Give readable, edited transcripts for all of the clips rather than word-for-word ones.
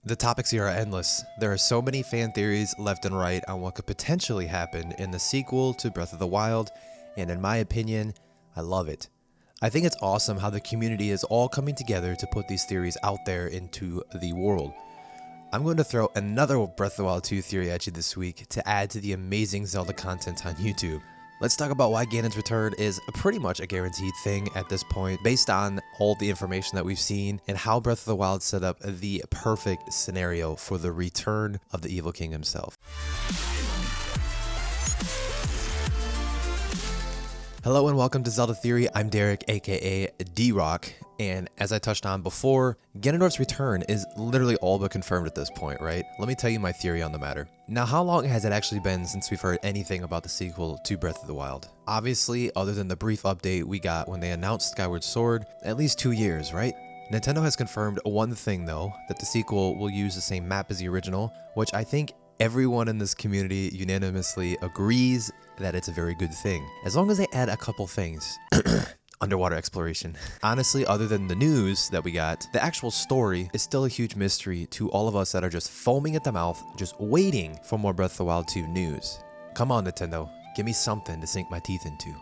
The topics here are endless. There are so many fan theories left and right on what could potentially happen in the sequel to Breath of the Wild, and in my opinion, I love it. I think it's awesome how the community is all coming together to put these theories out there into the world. I'm going to throw another Breath of the Wild 2 theory at you this week to add to the amazing Zelda content on YouTube. Let's talk about why Ganon's return is pretty much a guaranteed thing at this point, based on all the information that we've seen and how Breath of the Wild set up the perfect scenario for the return of the Evil King himself. Hello and welcome to Zelda Theory. I'm Derek, aka D-Rock, and as I touched on before, Ganondorf's return is literally all but confirmed at this point, right? Let me tell you my theory on the matter. Now, how long has it actually been since we've heard anything about the sequel to Breath of the Wild? Obviously, other than the brief update we got when they announced Skyward Sword, at least 2 years, right? Nintendo has confirmed one thing though, that the sequel will use the same map as the original, which I think everyone in this community unanimously agrees that it's a very good thing, as long as they add a couple things. Underwater exploration. Honestly, other than the news that we got, the actual story is still a huge mystery to all of us that are just foaming at the mouth, just waiting for more Breath of the Wild 2 news. Come on, Nintendo, give me something to sink my teeth into.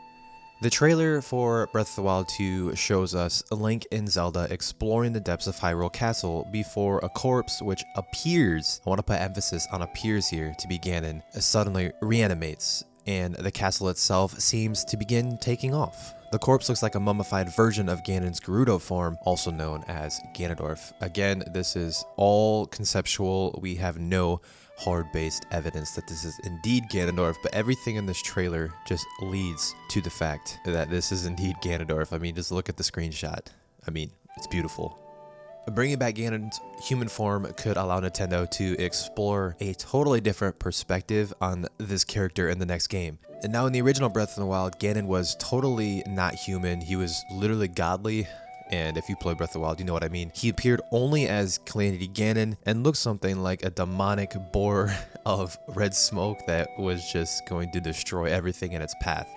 The trailer for Breath of the Wild 2 shows us Link and Zelda exploring the depths of Hyrule Castle before a corpse which appears, I want to put emphasis on appears here, to be Ganon, suddenly reanimates, and the castle itself seems to begin taking off. The corpse looks like a mummified version of Ganon's Gerudo form, also known as Ganondorf. Again, this is all conceptual. We have no hard-based evidence that this is indeed Ganondorf, but everything in this trailer just leads to the fact that this is indeed Ganondorf. I mean, just look at the screenshot. I mean, it's beautiful. Bringing back Ganon's human form could allow Nintendo to explore a totally different perspective on this character in the next game. And now in the original Breath of the Wild, Ganon was totally not human. He was literally godly. And if you play Breath of the Wild, you know what I mean. He appeared only as Calamity Ganon and looked something like a demonic boar of red smoke that was just going to destroy everything in its path.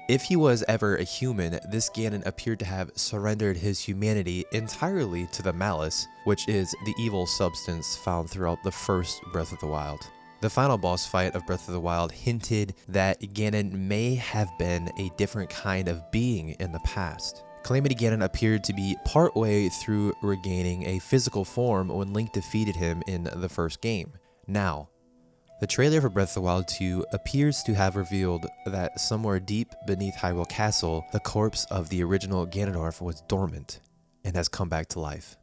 If he was ever a human, this Ganon appeared to have surrendered his humanity entirely to the malice, which is the evil substance found throughout the first Breath of the Wild. The final boss fight of Breath of the Wild hinted that Ganon may have been a different kind of being in the past. Calamity Ganon appeared to be partway through regaining a physical form when Link defeated him in the first game. Now, the trailer for Breath of the Wild 2 appears to have revealed that somewhere deep beneath Hyrule Castle, the corpse of the original Ganondorf was dormant and has come back to life.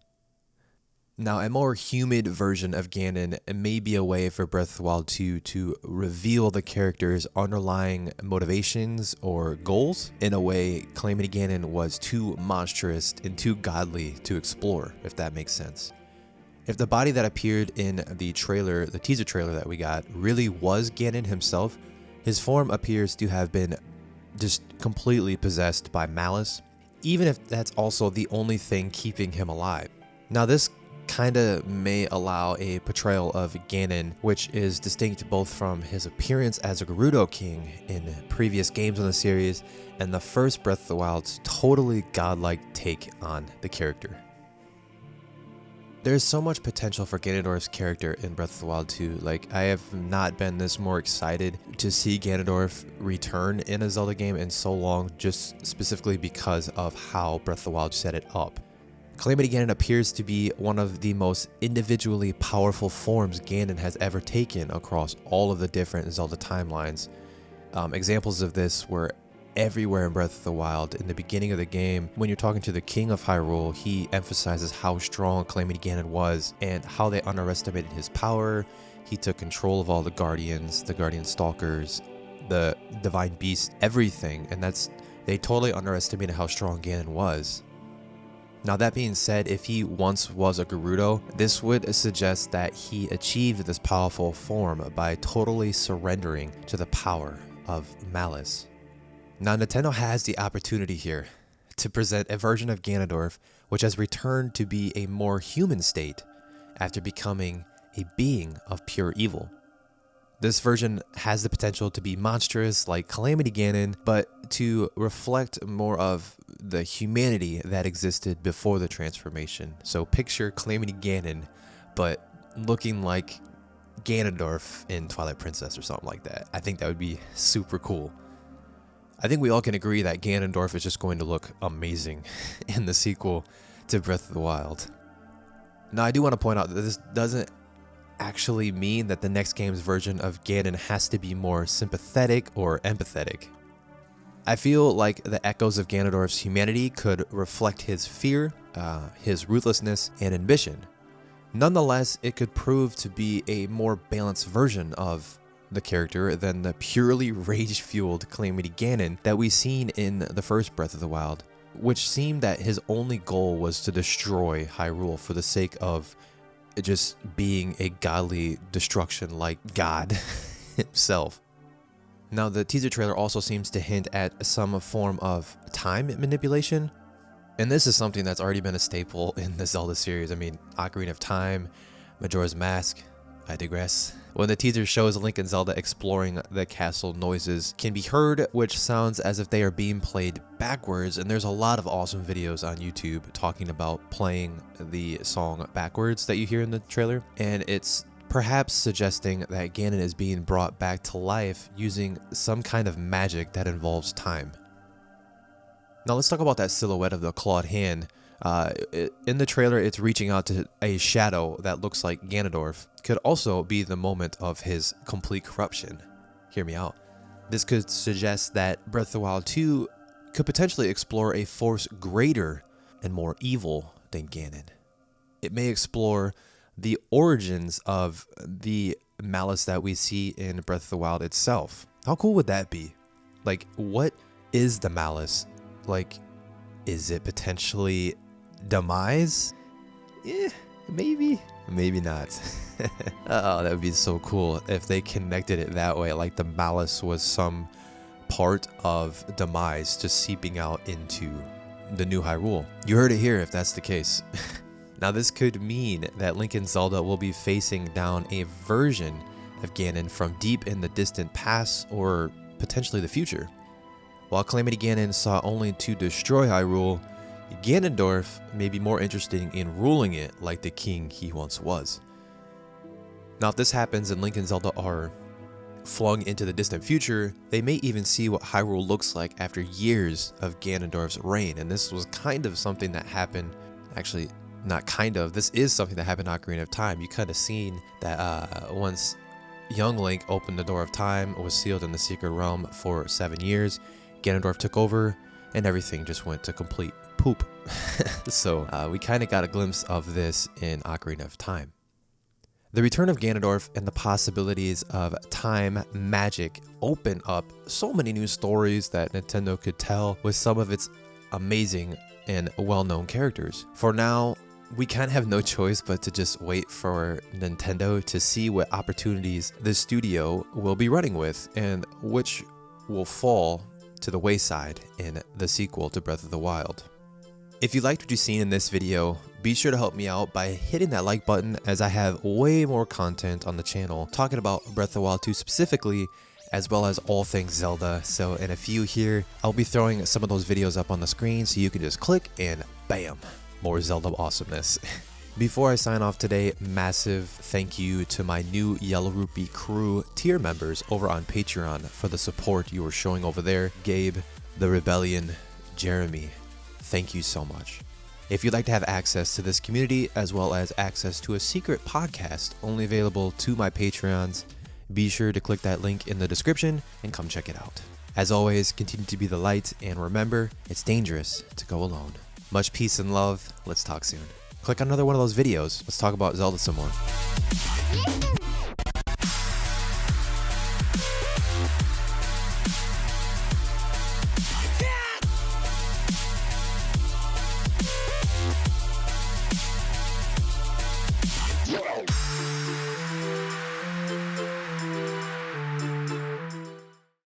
Now, a more humid version of Ganon may be a way for Breath of the Wild 2 to reveal the character's underlying motivations or goals in a way Calamity Ganon was too monstrous and too godly to explore, if that makes sense. If the body that appeared in the trailer, the teaser trailer that we got, really was Ganon himself, his form appears to have been just completely possessed by malice, even if that's also the only thing keeping him alive. Now, this kinda may allow a portrayal of Ganon, which is distinct both from his appearance as a Gerudo King in previous games in the series and the first Breath of the Wild's totally godlike take on the character. There's so much potential for Ganondorf's character in Breath of the Wild 2. Like, I have not been this more excited to see Ganondorf return in a Zelda game in so long, just specifically because of how Breath of the Wild set it up. Calamity Ganon appears to be one of the most individually powerful forms Ganon has ever taken across all of the different Zelda timelines. Examples of this were everywhere in Breath of the Wild. In the beginning of the game, when you're talking to the King of Hyrule, he emphasizes how strong Calamity Ganon was and how they underestimated his power. He took control of all the Guardian Stalkers, the Divine Beast, everything, and they totally underestimated how strong Ganon was. Now, that being said, if he once was a Gerudo, this would suggest that he achieved this powerful form by totally surrendering to the power of malice. Now, Nintendo has the opportunity here to present a version of Ganondorf which has returned to be a more human state after becoming a being of pure evil. This version has the potential to be monstrous like Calamity Ganon, but to reflect more of the humanity that existed before the transformation. So picture Calamity Ganon, but looking like Ganondorf in Twilight Princess or something like that. I think that would be super cool. I think we all can agree that Ganondorf is just going to look amazing in the sequel to Breath of the Wild. Now, I do want to point out that this doesn't actually mean that the next game's version of Ganon has to be more sympathetic or empathetic. I feel like the echoes of Ganondorf's humanity could reflect his fear, his ruthlessness, and ambition. Nonetheless, it could prove to be a more balanced version of the character than the purely rage-fueled Calamity Ganon that we seen in the first Breath of the Wild, which seemed that his only goal was to destroy Hyrule for the sake of just being a godly destruction like God himself. Now, the teaser trailer also seems to hint at some form of time manipulation, and this is something that's already been a staple in the Zelda series. I mean, Ocarina of Time, Majora's Mask, I digress. When the teaser shows Link and Zelda exploring the castle, noises can be heard, which sounds as if they are being played backwards, and there's a lot of awesome videos on YouTube talking about playing the song backwards that you hear in the trailer, and it's perhaps suggesting that Ganon is being brought back to life using some kind of magic that involves time. Now let's talk about that silhouette of the clawed hand. In the trailer, it's reaching out to a shadow that looks like Ganondorf. Could also be the moment of his complete corruption. Hear me out. This could suggest that Breath of the Wild 2 could potentially explore a force greater and more evil than Ganon. It may explore the origins of the malice that we see in Breath of the Wild itself. How cool would that be? Like, what is the malice? Like, is it potentially demise? Maybe not. Oh, that would be so cool if they connected it that way, like the malice was some part of demise just seeping out into the new Hyrule. You heard it here if that's the case. Now, this could mean that Link and Zelda will be facing down a version of Ganon from deep in the distant past or potentially the future. While Calamity Ganon sought only to destroy Hyrule, Ganondorf may be more interested in ruling it like the king he once was. Now, if this happens and Link and Zelda are flung into the distant future, they may even see what Hyrule looks like after years of Ganondorf's reign. And this was kind of something that happened, actually not kind of, this is something that happened in Ocarina of Time. You kind of seen that once young Link opened the door of time, was sealed in the secret realm for 7 years, Ganondorf took over and everything just went to complete poop. So we kind of got a glimpse of this in Ocarina of Time. The return of Ganondorf and the possibilities of time magic open up so many new stories that Nintendo could tell with some of its amazing and well-known characters. For now, we kind of have no choice but to just wait for Nintendo to see what opportunities the studio will be running with and which will fall to the wayside in the sequel to Breath of the Wild. If you liked what you've seen in this video, be sure to help me out by hitting that like button, as I have way more content on the channel talking about Breath of the Wild 2 specifically, as well as all things Zelda. So in a few here, I'll be throwing some of those videos up on the screen so you can just click and bam, more Zelda awesomeness. Before I sign off today, massive thank you to my new Yellow Rupee crew tier members over on Patreon for the support you are showing over there. Gabe, The Rebellion, Jeremy, thank you so much. If you'd like to have access to this community as well as access to a secret podcast only available to my Patreons, be sure to click that link in the description and come check it out. As always, continue to be the light, and remember, it's dangerous to go alone. Much peace and love. Let's talk soon. Click on another one of those videos. Let's talk about Zelda some more.